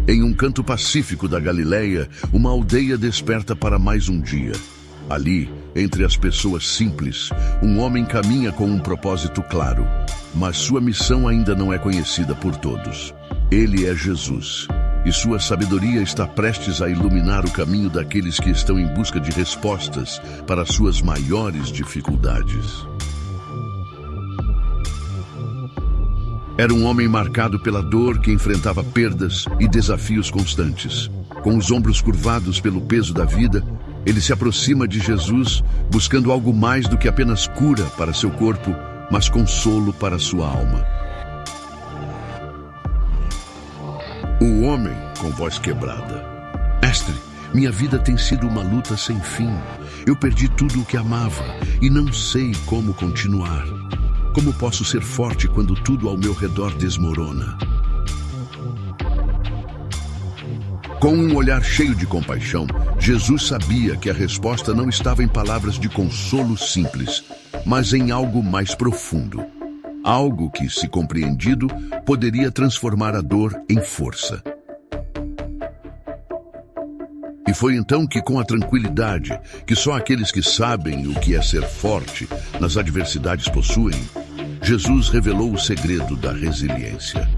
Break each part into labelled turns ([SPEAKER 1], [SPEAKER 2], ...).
[SPEAKER 1] Em um canto pacífico da Galileia, uma aldeia desperta para mais um dia. Ali, entre as pessoas simples, um homem caminha com um propósito claro, mas sua missão ainda não é conhecida por todos. Ele é Jesus, e sua sabedoria está prestes a iluminar o caminho daqueles que estão em busca de respostas para suas maiores dificuldades. Era um homem marcado pela dor que enfrentava perdas e desafios constantes. Com os ombros curvados pelo peso da vida, ele se aproxima de Jesus, buscando algo mais do que apenas cura para seu corpo, mas consolo para sua alma. O homem, com voz quebrada: Mestre, minha vida tem sido uma luta sem fim. Eu perdi tudo o que amava e não sei como continuar. Como posso ser forte quando tudo ao meu redor desmorona? Com um olhar cheio de compaixão, Jesus sabia que a resposta não estava em palavras de consolo simples, mas em algo mais profundo. Algo que, se compreendido, poderia transformar a dor em força. E foi então que, com a tranquilidade que só aqueles que sabem o que é ser forte nas adversidades possuem, Jesus revelou o segredo da resiliência.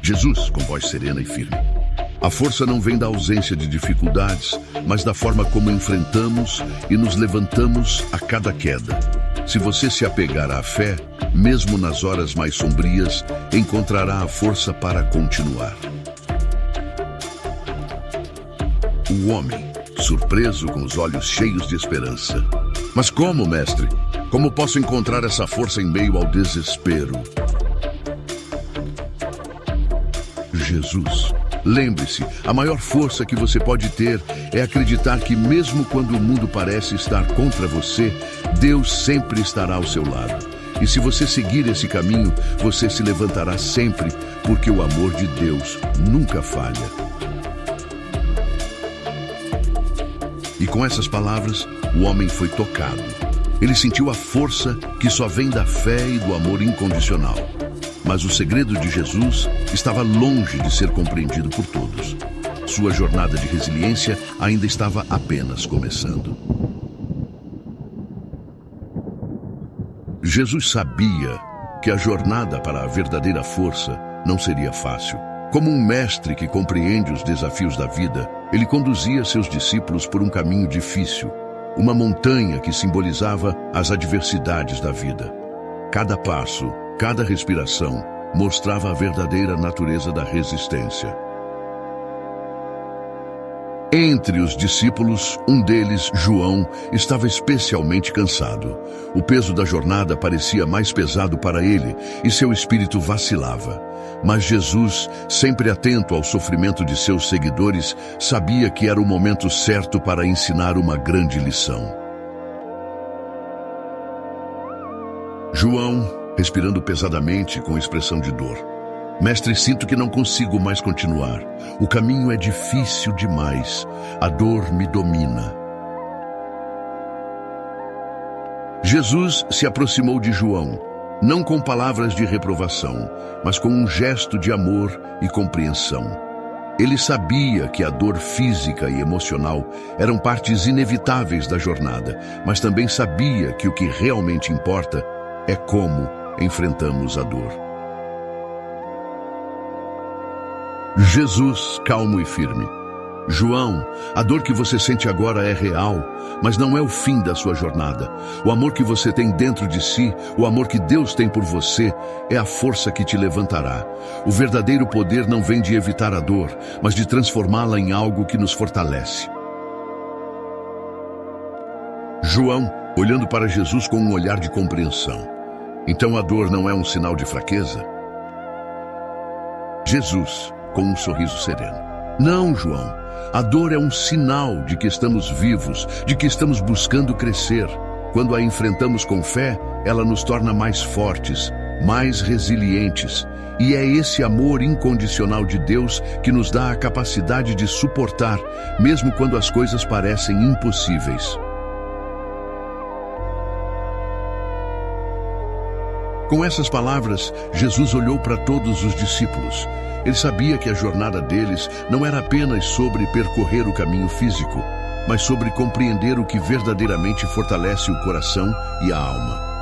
[SPEAKER 1] Jesus, com voz serena e firme: a força não vem da ausência de dificuldades, mas da forma como enfrentamos e nos levantamos a cada queda. Se você se apegar à fé, mesmo nas horas mais sombrias, encontrará a força para continuar. O homem, surpreso, com os olhos cheios de esperança: mas como, mestre? Como posso encontrar essa força em meio ao desespero? Jesus: lembre-se, a maior força que você pode ter é acreditar que mesmo quando o mundo parece estar contra você, Deus sempre estará ao seu lado. E se você seguir esse caminho, você se levantará sempre, porque o amor de Deus nunca falha. E com essas palavras, o homem foi tocado. Ele sentiu a força que só vem da fé e do amor incondicional. Mas o segredo de Jesus estava longe de ser compreendido por todos. Sua jornada de resiliência ainda estava apenas começando. Jesus sabia que a jornada para a verdadeira força não seria fácil. Como um mestre que compreende os desafios da vida, ele conduzia seus discípulos por um caminho difícil, uma montanha que simbolizava as adversidades da vida. Cada passo, cada respiração, mostrava a verdadeira natureza da resistência. Entre os discípulos, um deles, João, estava especialmente cansado. O peso da jornada parecia mais pesado para ele e seu espírito vacilava. Mas Jesus, sempre atento ao sofrimento de seus seguidores, sabia que era o momento certo para ensinar uma grande lição. João, respirando pesadamente com expressão de dor: Mestre, sinto que não consigo mais continuar. O caminho é difícil demais. A dor me domina. Jesus se aproximou de João, não com palavras de reprovação, mas com um gesto de amor e compreensão. Ele sabia que a dor física e emocional eram partes inevitáveis da jornada, mas também sabia que o que realmente importa é como enfrentamos a dor. Jesus, calmo e firme: João, a dor que você sente agora é real, mas não é o fim da sua jornada. O amor que você tem dentro de si, o amor que Deus tem por você, é a força que te levantará. O verdadeiro poder não vem de evitar a dor, mas de transformá-la em algo que nos fortalece. João, olhando para Jesus com um olhar de compreensão: então a dor não é um sinal de fraqueza? Jesus, com um sorriso sereno: não, João. A dor é um sinal de que estamos vivos, de que estamos buscando crescer. Quando a enfrentamos com fé, ela nos torna mais fortes, mais resilientes. E é esse amor incondicional de Deus que nos dá a capacidade de suportar, mesmo quando as coisas parecem impossíveis. Com essas palavras, Jesus olhou para todos os discípulos. Ele sabia que a jornada deles não era apenas sobre percorrer o caminho físico, mas sobre compreender o que verdadeiramente fortalece o coração e a alma.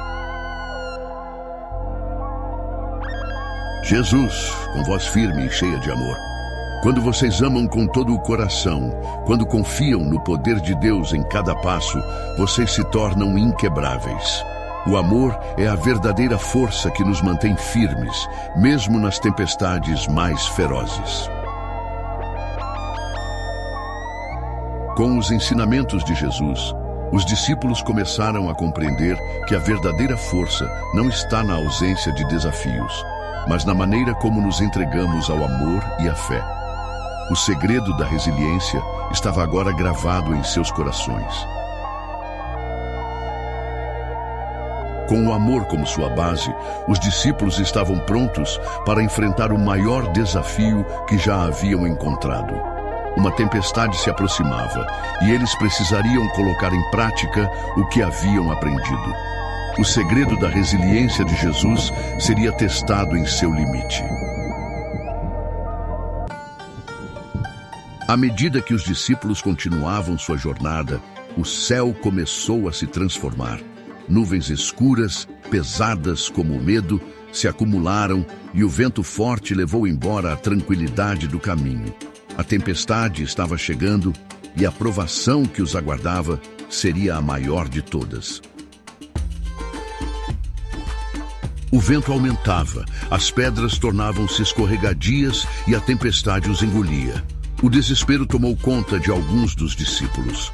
[SPEAKER 1] Jesus, com voz firme e cheia de amor. Quando vocês amam com todo o coração, quando confiam no poder de Deus em cada passo, vocês se tornam inquebráveis. O amor é a verdadeira força que nos mantém firmes, mesmo nas tempestades mais ferozes. Com os ensinamentos de Jesus, os discípulos começaram a compreender que a verdadeira força não está na ausência de desafios, mas na maneira como nos entregamos ao amor e à fé. O segredo da resiliência estava agora gravado em seus corações. Com o amor como sua base, os discípulos estavam prontos para enfrentar o maior desafio que já haviam encontrado. Uma tempestade se aproximava e eles precisariam colocar em prática o que haviam aprendido. O segredo da resiliência de Jesus seria testado em seu limite. À medida que os discípulos continuavam sua jornada, o céu começou a se transformar. Nuvens escuras, pesadas como o medo, se acumularam e o vento forte levou embora a tranquilidade do caminho. A tempestade estava chegando e a provação que os aguardava seria a maior de todas. O vento aumentava, as pedras tornavam-se escorregadias e a tempestade os engolia. O desespero tomou conta de alguns dos discípulos.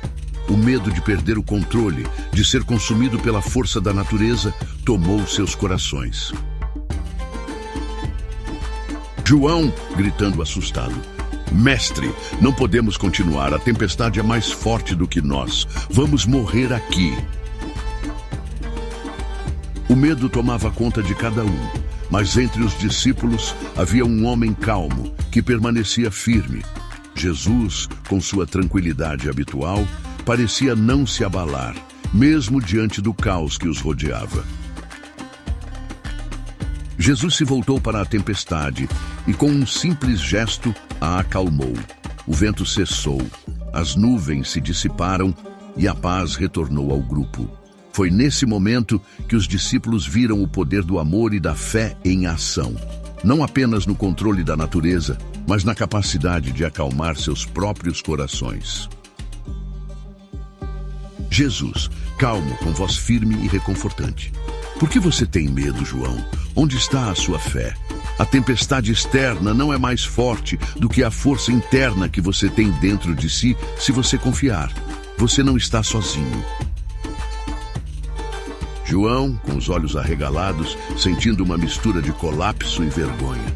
[SPEAKER 1] O medo de perder o controle, de ser consumido pela força da natureza, tomou seus corações. João, gritando assustado: "Mestre, não podemos continuar, a tempestade é mais forte do que nós. Vamos morrer aqui." O medo tomava conta de cada um, mas entre os discípulos havia um homem calmo, que permanecia firme. Jesus, com sua tranquilidade habitual, parecia não se abalar, mesmo diante do caos que os rodeava. Jesus se voltou para a tempestade e, com um simples gesto, a acalmou. O vento cessou, as nuvens se dissiparam e a paz retornou ao grupo. Foi nesse momento que os discípulos viram o poder do amor e da fé em ação, não apenas no controle da natureza, mas na capacidade de acalmar seus próprios corações. Jesus, calmo, com voz firme e reconfortante: "Por que você tem medo, João? Onde está a sua fé? A tempestade externa não é mais forte do que a força interna que você tem dentro de si se você confiar. Você não está sozinho." João, com os olhos arregalados, sentindo uma mistura de colapso e vergonha: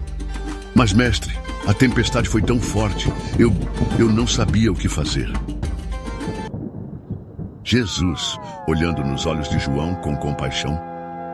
[SPEAKER 1] "Mas, mestre, a tempestade foi tão forte, eu não sabia o que fazer." Jesus, olhando nos olhos de João com compaixão: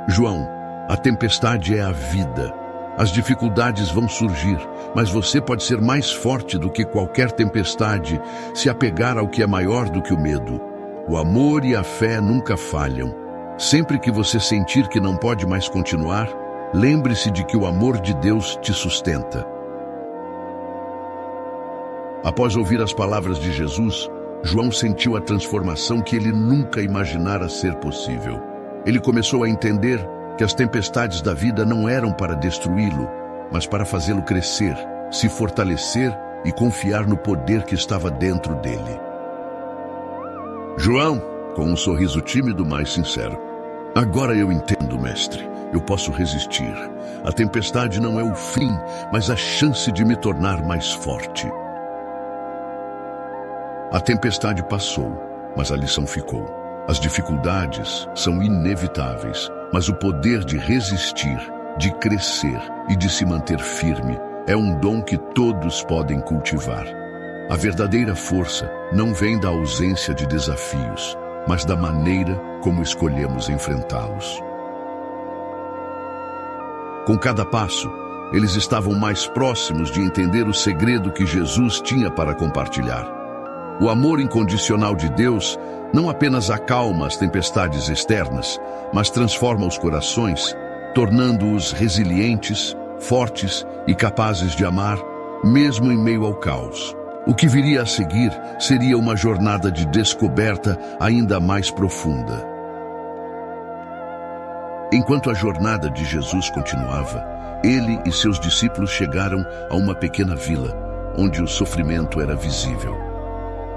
[SPEAKER 1] "João, a tempestade é a vida. As dificuldades vão surgir, mas você pode ser mais forte do que qualquer tempestade se apegar ao que é maior do que o medo. O amor e a fé nunca falham. Sempre que você sentir que não pode mais continuar, lembre-se de que o amor de Deus te sustenta." Após ouvir as palavras de Jesus, João sentiu a transformação que ele nunca imaginara ser possível. Ele começou a entender que as tempestades da vida não eram para destruí-lo, mas para fazê-lo crescer, se fortalecer e confiar no poder que estava dentro dele. João, com um sorriso tímido, mas sincero: "Agora eu entendo, mestre. Eu posso resistir. A tempestade não é o fim, mas a chance de me tornar mais forte." A tempestade passou, mas a lição ficou. As dificuldades são inevitáveis, mas o poder de resistir, de crescer e de se manter firme é um dom que todos podem cultivar. A verdadeira força não vem da ausência de desafios, mas da maneira como escolhemos enfrentá-los. Com cada passo, eles estavam mais próximos de entender o segredo que Jesus tinha para compartilhar. O amor incondicional de Deus não apenas acalma as tempestades externas, mas transforma os corações, tornando-os resilientes, fortes e capazes de amar, mesmo em meio ao caos. O que viria a seguir seria uma jornada de descoberta ainda mais profunda. Enquanto a jornada de Jesus continuava, ele e seus discípulos chegaram a uma pequena vila, onde o sofrimento era visível.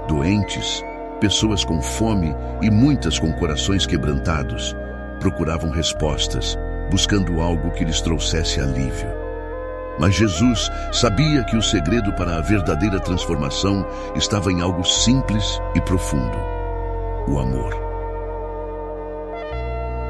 [SPEAKER 1] Doentes, pessoas com fome e muitas com corações quebrantados, procuravam respostas, buscando algo que lhes trouxesse alívio. Mas Jesus sabia que o segredo para a verdadeira transformação estava em algo simples e profundo: o amor.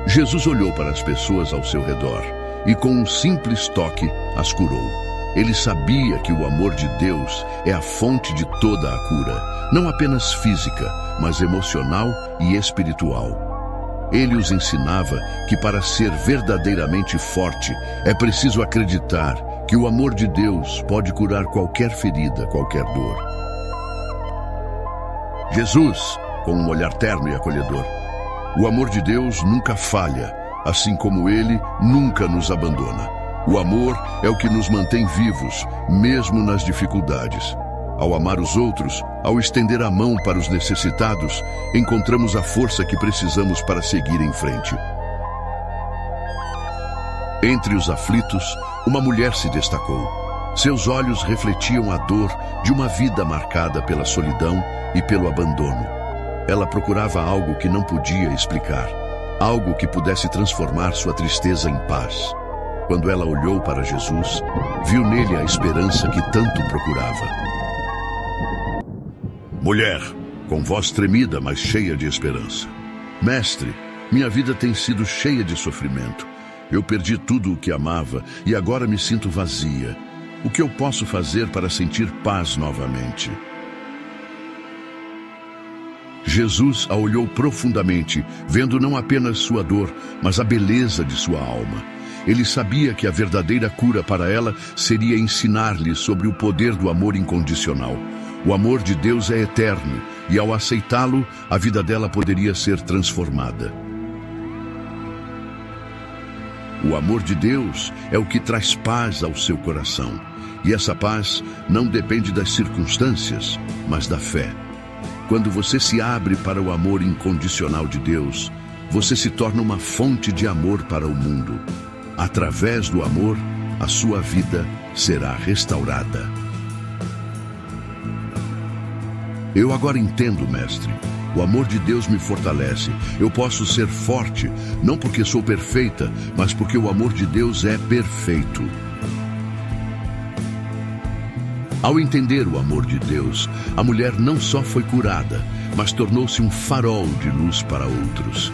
[SPEAKER 1] Jesus olhou para as pessoas ao seu redor e, com um simples toque, as curou. Ele sabia que o amor de Deus é a fonte de toda a cura, não apenas física, mas emocional e espiritual. Ele os ensinava que para ser verdadeiramente forte é preciso acreditar que o amor de Deus pode curar qualquer ferida, qualquer dor. Jesus, com um olhar terno e acolhedor: o amor de Deus nunca falha, assim como Ele nunca nos abandona. O amor é o que nos mantém vivos, mesmo nas dificuldades. Ao amar os outros, ao estender a mão para os necessitados, encontramos a força que precisamos para seguir em frente. Entre os aflitos, uma mulher se destacou. Seus olhos refletiam a dor de uma vida marcada pela solidão e pelo abandono. Ela procurava algo que não podia explicar, algo que pudesse transformar sua tristeza em paz. Quando ela olhou para Jesus, viu nele a esperança que tanto procurava. Mulher, com voz tremida, mas cheia de esperança: Mestre, minha vida tem sido cheia de sofrimento. Eu perdi tudo o que amava e agora me sinto vazia. O que eu posso fazer para sentir paz novamente? Jesus a olhou profundamente, vendo não apenas sua dor, mas a beleza de sua alma. Ele sabia que a verdadeira cura para ela seria ensinar-lhe sobre o poder do amor incondicional. O amor de Deus é eterno, e ao aceitá-lo, a vida dela poderia ser transformada. O amor de Deus é o que traz paz ao seu coração. E essa paz não depende das circunstâncias, mas da fé. Quando você se abre para o amor incondicional de Deus, você se torna uma fonte de amor para o mundo. Através do amor, a sua vida será restaurada. Eu agora entendo, mestre. O amor de Deus me fortalece. Eu posso ser forte, não porque sou perfeita, mas porque o amor de Deus é perfeito. Ao entender o amor de Deus, a mulher não só foi curada, mas tornou-se um farol de luz para outros.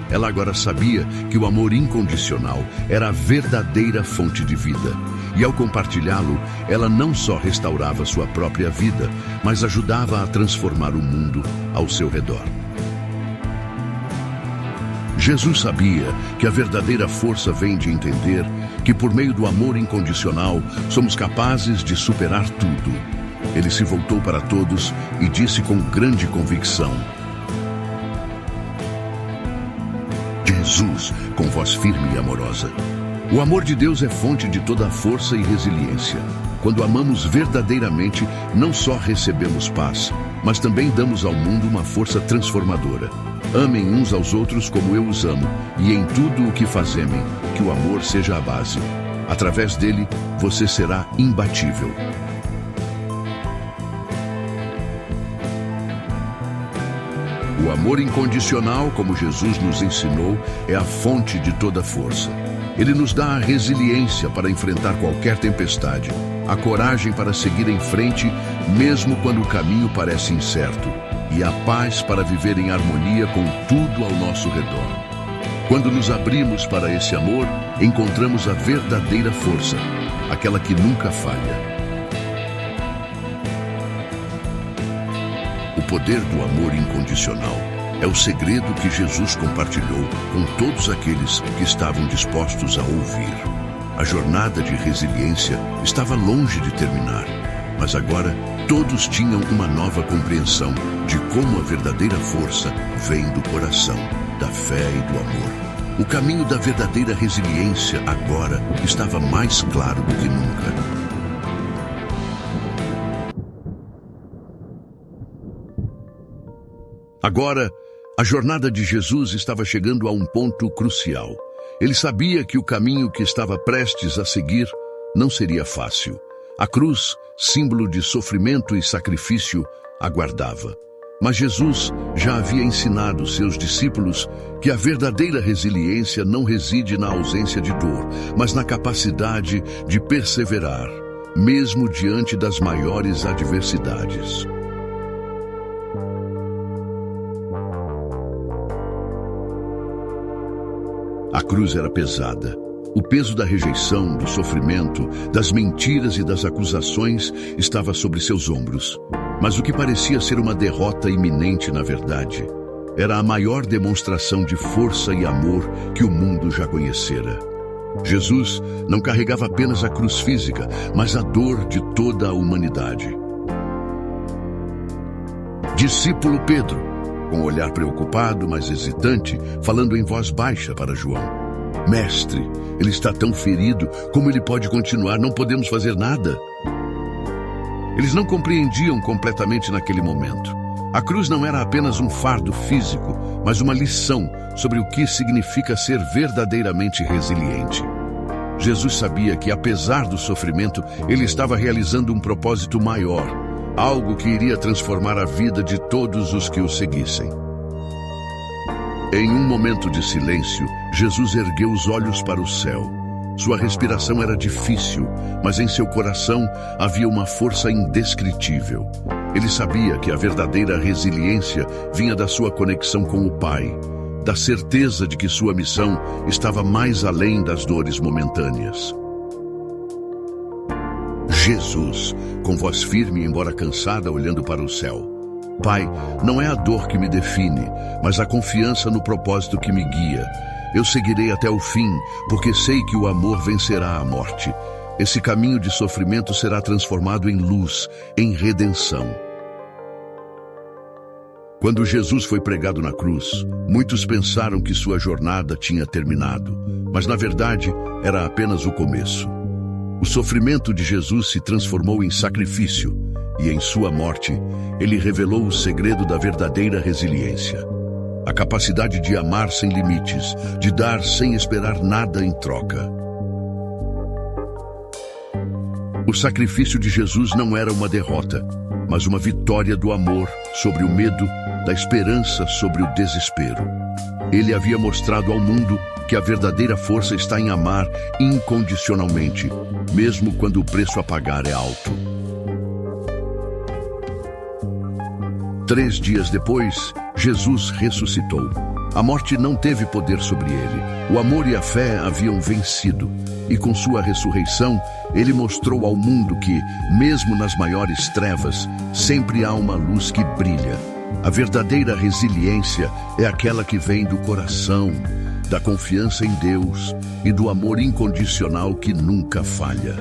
[SPEAKER 1] Ela agora sabia que o amor incondicional era a verdadeira fonte de vida. E ao compartilhá-lo, ela não só restaurava sua própria vida, mas ajudava a transformar o mundo ao seu redor. Jesus sabia que a verdadeira força vem de entender que por meio do amor incondicional somos capazes de superar tudo. Ele se voltou para todos e disse com grande convicção: Jesus, com voz firme e amorosa: o amor de Deus é fonte de toda a força e resiliência. Quando amamos verdadeiramente, não só recebemos paz, mas também damos ao mundo uma força transformadora. Amem uns aos outros como eu os amo, e em tudo o que fazem, que o amor seja a base. Através dele, você será imbatível. O amor incondicional, como Jesus nos ensinou, é a fonte de toda força. Ele nos dá a resiliência para enfrentar qualquer tempestade, a coragem para seguir em frente, mesmo quando o caminho parece incerto, e a paz para viver em harmonia com tudo ao nosso redor. Quando nos abrimos para esse amor, encontramos a verdadeira força, aquela que nunca falha. O poder do amor incondicional é o segredo que Jesus compartilhou com todos aqueles que estavam dispostos a ouvir. A jornada de resiliência estava longe de terminar, mas agora todos tinham uma nova compreensão de como a verdadeira força vem do coração, da fé e do amor. O caminho da verdadeira resiliência agora estava mais claro do que nunca. Agora, a jornada de Jesus estava chegando a um ponto crucial. Ele sabia que o caminho que estava prestes a seguir não seria fácil. A cruz, símbolo de sofrimento e sacrifício, aguardava. Mas Jesus já havia ensinado seus discípulos que a verdadeira resiliência não reside na ausência de dor, mas na capacidade de perseverar, mesmo diante das maiores adversidades. A cruz era pesada. O peso da rejeição, do sofrimento, das mentiras e das acusações estava sobre seus ombros. Mas o que parecia ser uma derrota iminente, na verdade, era a maior demonstração de força e amor que o mundo já conhecera. Jesus não carregava apenas a cruz física, mas a dor de toda a humanidade. Discípulo Pedro, com um olhar preocupado, mas hesitante, falando em voz baixa para João. Mestre, ele está tão ferido, como ele pode continuar? Não podemos fazer nada. Eles não compreendiam completamente naquele momento. A cruz não era apenas um fardo físico, mas uma lição sobre o que significa ser verdadeiramente resiliente. Jesus sabia que, apesar do sofrimento, ele estava realizando um propósito maior, algo que iria transformar a vida de todos os que o seguissem. Em um momento de silêncio, Jesus ergueu os olhos para o céu. Sua respiração era difícil, mas em seu coração havia uma força indescritível. Ele sabia que a verdadeira resiliência vinha da sua conexão com o Pai, da certeza de que sua missão estava mais além das dores momentâneas. Jesus, com voz firme, embora cansada, olhando para o céu. Pai, não é a dor que me define, mas a confiança no propósito que me guia. Eu seguirei até o fim, porque sei que o amor vencerá a morte. Esse caminho de sofrimento será transformado em luz, em redenção. Quando Jesus foi pregado na cruz, muitos pensaram que sua jornada tinha terminado, mas na verdade era apenas o começo. O sofrimento de Jesus se transformou em sacrifício, e em sua morte, ele revelou o segredo da verdadeira resiliência. A capacidade de amar sem limites, de dar sem esperar nada em troca. O sacrifício de Jesus não era uma derrota, mas uma vitória do amor sobre o medo, da esperança sobre o desespero. Ele havia mostrado ao mundo que a verdadeira força está em amar incondicionalmente, mesmo quando o preço a pagar é alto. 3 dias depois, Jesus ressuscitou. A morte não teve poder sobre ele. O amor e a fé haviam vencido. E com sua ressurreição, ele mostrou ao mundo que, mesmo nas maiores trevas, sempre há uma luz que brilha. A verdadeira resiliência é aquela que vem do coração, da confiança em Deus e do amor incondicional que nunca falha.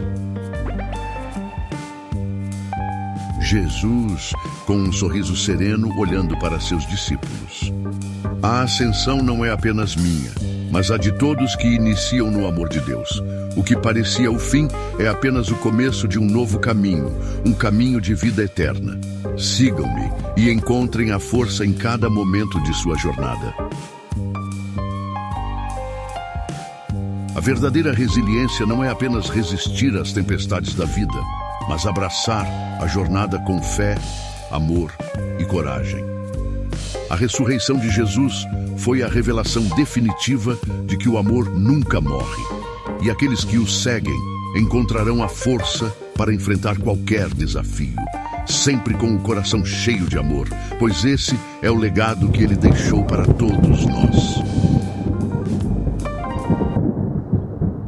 [SPEAKER 1] Jesus, com um sorriso sereno, olhando para seus discípulos. A ascensão não é apenas minha, mas a de todos que iniciam no amor de Deus. O que parecia o fim é apenas o começo de um novo caminho, um caminho de vida eterna. Sigam-me e encontrem a força em cada momento de sua jornada. A verdadeira resiliência não é apenas resistir às tempestades da vida, mas abraçar a jornada com fé, amor e coragem. A ressurreição de Jesus foi a revelação definitiva de que o amor nunca morre, e aqueles que o seguem encontrarão a força para enfrentar qualquer desafio, sempre com o coração cheio de amor, pois esse é o legado que ele deixou para todos nós.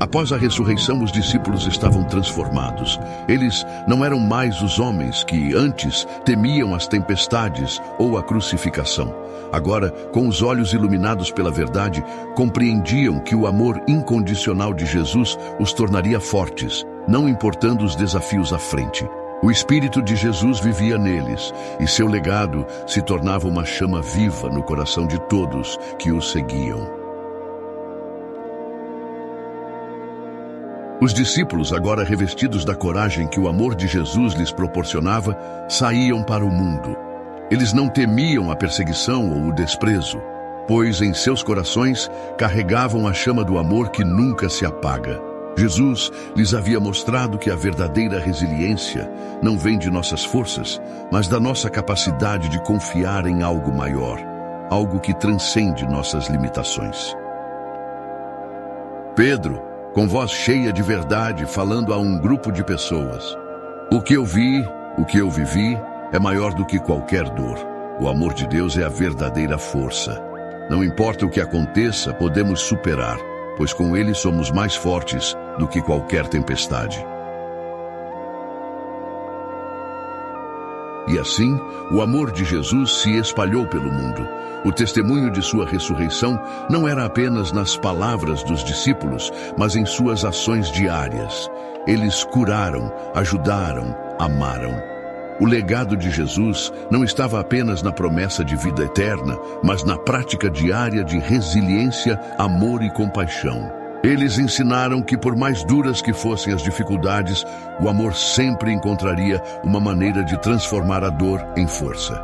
[SPEAKER 1] Após a ressurreição, os discípulos estavam transformados. Eles não eram mais os homens que antes temiam as tempestades ou a crucificação. Agora, com os olhos iluminados pela verdade, compreendiam que o amor incondicional de Jesus os tornaria fortes, não importando os desafios à frente. O Espírito de Jesus vivia neles, e seu legado se tornava uma chama viva no coração de todos que o seguiam. Os discípulos, agora revestidos da coragem que o amor de Jesus lhes proporcionava, saíam para o mundo. Eles não temiam a perseguição ou o desprezo, pois em seus corações carregavam a chama do amor que nunca se apaga. Jesus lhes havia mostrado que a verdadeira resiliência não vem de nossas forças, mas da nossa capacidade de confiar em algo maior, algo que transcende nossas limitações. Pedro, com voz cheia de verdade, falando a um grupo de pessoas: "O que eu vi, o que eu vivi, é maior do que qualquer dor. O amor de Deus é a verdadeira força. Não importa o que aconteça, podemos superar, pois com ele somos mais fortes do que qualquer tempestade." E assim, o amor de Jesus se espalhou pelo mundo. O testemunho de sua ressurreição não era apenas nas palavras dos discípulos, mas em suas ações diárias. Eles curaram, ajudaram, amaram. O legado de Jesus não estava apenas na promessa de vida eterna, mas na prática diária de resiliência, amor e compaixão. Eles ensinaram que, por mais duras que fossem as dificuldades, o amor sempre encontraria uma maneira de transformar a dor em força.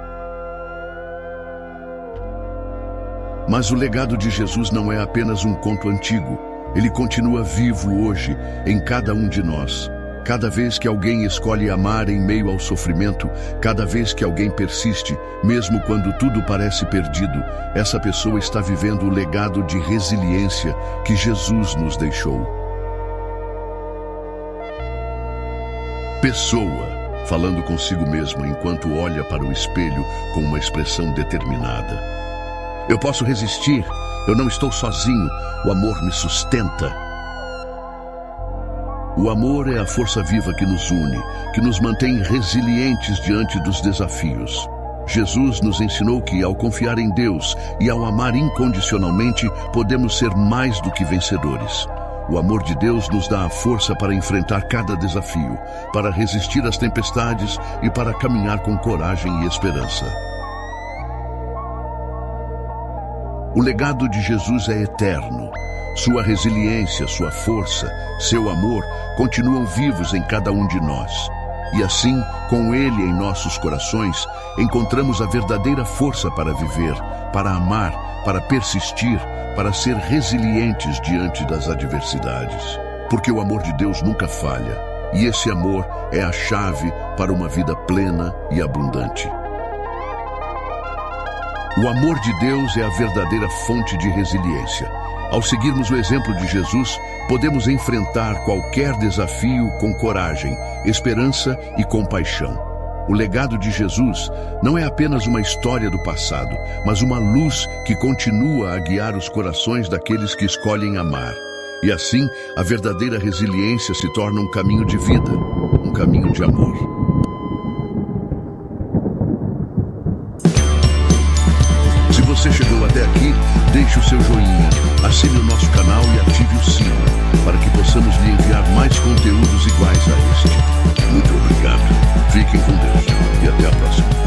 [SPEAKER 1] Mas o legado de Jesus não é apenas um conto antigo. Ele continua vivo hoje em cada um de nós. Cada vez que alguém escolhe amar em meio ao sofrimento, cada vez que alguém persiste, mesmo quando tudo parece perdido, essa pessoa está vivendo o legado de resiliência que Jesus nos deixou. Pessoa, falando consigo mesma enquanto olha para o espelho com uma expressão determinada: "Eu posso resistir, eu não estou sozinho, o amor me sustenta." O amor é a força viva que nos une, que nos mantém resilientes diante dos desafios. Jesus nos ensinou que, ao confiar em Deus e ao amar incondicionalmente, podemos ser mais do que vencedores. O amor de Deus nos dá a força para enfrentar cada desafio, para resistir às tempestades e para caminhar com coragem e esperança. O legado de Jesus é eterno. Sua resiliência, sua força, seu amor continuam vivos em cada um de nós. E assim, com ele em nossos corações, encontramos a verdadeira força para viver, para amar, para persistir, para ser resilientes diante das adversidades. Porque o amor de Deus nunca falha, e esse amor é a chave para uma vida plena e abundante. O amor de Deus é a verdadeira fonte de resiliência. Ao seguirmos o exemplo de Jesus, podemos enfrentar qualquer desafio com coragem, esperança e compaixão. O legado de Jesus não é apenas uma história do passado, mas uma luz que continua a guiar os corações daqueles que escolhem amar. E assim, a verdadeira resiliência se torna um caminho de vida, um caminho de amor. Se você chegou até aqui, deixe o seu joinha, assine o nosso canal e ative o sino, para que possamos lhe enviar mais conteúdos iguais a este. Muito obrigado, fiquem com Deus e até a próxima.